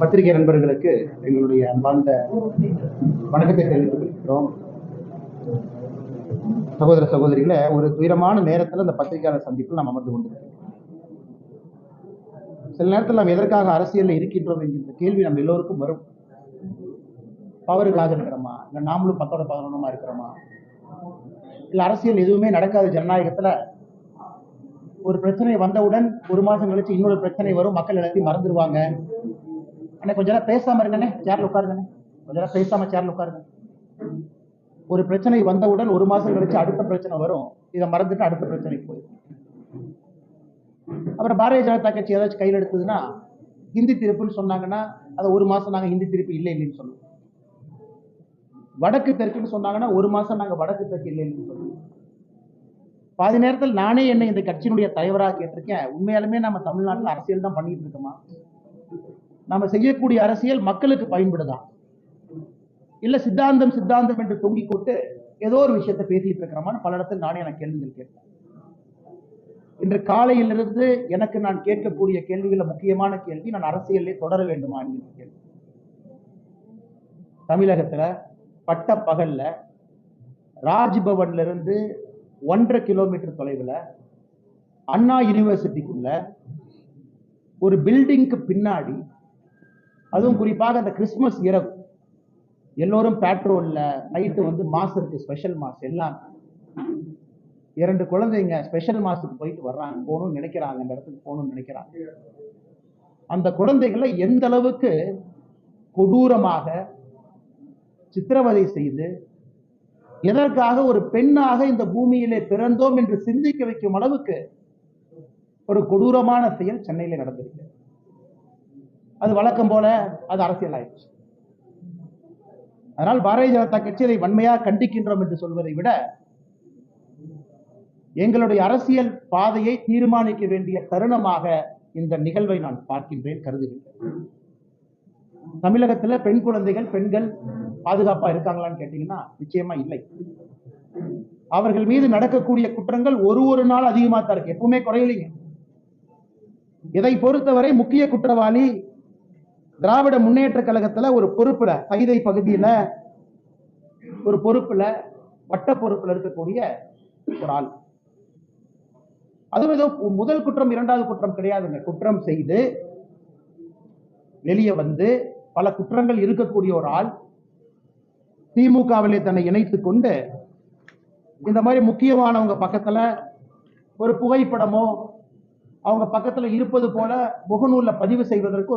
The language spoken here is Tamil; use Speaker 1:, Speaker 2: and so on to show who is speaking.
Speaker 1: பத்திரிகை நண்பர்களுக்கு எங்களுடைய அன்பார்ந்த வணக்கத்தை தெரிவித்துக் கொள்கிறோம். சகோதர சகோதரிகளை, ஒரு துயரமான நேரத்தில் அந்த பத்திரிகையாளர் சந்திப்பில் நாம் அமர்ந்து கொண்டிருக்கிறோம். சில நேரத்தில் நாம் எதற்காக அரசியலில் இருக்கின்றோம் என்கின்ற கேள்வி நம்ம எல்லோருக்கும் வரும். பவருக்காக இருக்கிறோமா, இல்லை நாமளும் 10-11 இருக்கிறோமா, இல்லை அரசியல் எதுவுமே நடக்காத ஜனநாயகத்தில் ஒரு பிரச்சனை வந்தவுடன் ஒரு மாதம் கழிச்சு இன்னொரு பிரச்சனை வரும், மக்கள் எல்லாத்தையும் மறந்துடுவாங்க. ஆனால் கொஞ்ச நேரம் பேசாம இருங்கண்ணே, சேர்ல உட்காருங்கண்ணே, கொஞ்ச நேரம் பேசாம சேர்ல உட்காருங்க. ஒரு பிரச்சனை வந்தவுடன் ஒரு மாசம் கழிச்சு அடுத்த பிரச்சனை வரும், இதை மறந்துட்டு அடுத்த பிரச்சனைக்கு போயிடும். அப்புறம் பாரதிய ஜனதா கட்சி ஏதாச்சும் கையில் எடுத்ததுன்னா ஹிந்தி திருப்புன்னு சொன்னாங்கன்னா அதை ஒரு மாசம் நாங்க ஹிந்தி திருப்பு இல்லை இல்லைன்னு சொல்லுவோம். வடக்கு தெற்குன்னு சொன்னாங்கன்னா ஒரு மாசம் நாங்க வடக்கு தெற்கு இல்லை இல்லைன்னு சொல்லுவோம். பாதி நேரத்தில் நானே என்னை இந்த கட்சியினுடைய தலைவராக கேட்டிருக்கேன், உண்மையாலுமே நம்ம தமிழ்நாட்டில் அரசியல் தான் பண்ணிட்டு இருக்கோமா, நம்ம செய்யக்கூடிய அரசியல் மக்களுக்கு பயன்படுதா, இல்ல சித்தாந்தம் சித்தாந்தம் என்று தொங்கிக் கொண்டு ஏதோ ஒரு விஷயத்தை பேசிட்டு இருக்கிறோமான்னு பல இடத்தில் நானே எனக்கு கேள்விகள் கேட்பேன். இன்று காலையிலிருந்து எனக்கு நான் கேட்கக்கூடிய கேள்விகள முக்கியமான கேள்வி, நான் அரசியலே தொடர வேண்டுமா என்கிற கேள்வி. தமிழகத்துல பட்ட பகல்ல ராஜ்பவன்ல இருந்து 1.5 கிலோமீட்டர் தொலைவில் அண்ணா யூனிவர்சிட்டிக்குள்ள ஒரு பில்டிங்க்கு பின்னாடி, அதுவும் குறிப்பாக அந்த கிறிஸ்துமஸ் இரவு எல்லோரும் பேட்ரோல்ல நைட்டு வந்து மாஸ் இருக்கு, ஸ்பெஷல் மாஸ் எல்லாம் 2 குழந்தைங்க ஸ்பெஷல் மாஸுக்கு போயிட்டு வர்றாங்க, போகணும்னு நினைக்கிறாங்க, அந்த இடத்துக்கு போகணும்னு நினைக்கிறாங்க. அந்த குழந்தைகளை எந்த அளவுக்கு கொடூரமாக சித்திரவதை செய்து எதற்காக ஒரு பெண்ணாக இந்த பூமியிலே பிறந்தோம் என்று சிந்திக்க வைக்கும் அளவுக்கு ஒரு கொடூரமான செயல் சென்னையில நடந்திருக்கு. அது வழக்கம் போல அது அரசியல் ஆயிடுச்சு. அதனால் பாரதிய ஜனதா கட்சி அதை வன்மையாக கண்டிக்கின்றோம் என்று சொல்வதை விட, எங்களுடைய அரசியல் பாதையை தீர்மானிக்க வேண்டிய தருணமாக இந்த நிகழ்வை நான் பார்க்கின்றேன், கருதுகின்றேன். தமிழகத்தில் பெண் குழந்தைகள், பெண்கள் பாதுகாப்பா இருக்காங்களான்னு கேட்டீங்கன்னா நிச்சயமா இல்லை. அவர்கள் மீது நடக்கக்கூடிய குற்றங்கள் ஒரு நாள் அதிகமா தான் இருக்கு, எப்பவுமே குறையலைங்க. இதை பொறுத்தவரை முக்கிய குற்றவாளி திராவிட முன்னேற்ற கழகத்துல ஒரு பொறுப்புல, கைதை பகுதியில ஒரு பொறுப்புல, வட்ட பொறுப்புல இருக்கக்கூடிய ஒரு ஆள். அதுவும் ஏதோ முதல் குற்றம் இரண்டாவது குற்றம் கிடையாதுங்க. குற்றம் செய்து வெளியே வந்து பல குற்றங்கள் இருக்கக்கூடிய ஒரு ஆள் திமுகவிலே தன்னை இணைத்துக் கொண்டு இந்த மாதிரி முக்கியமானவங்க பக்கத்துல ஒரு புகைப்படமோ அவங்க பக்கத்துல இருப்பது போல முகநூல்ல பதிவு செய்வதற்கு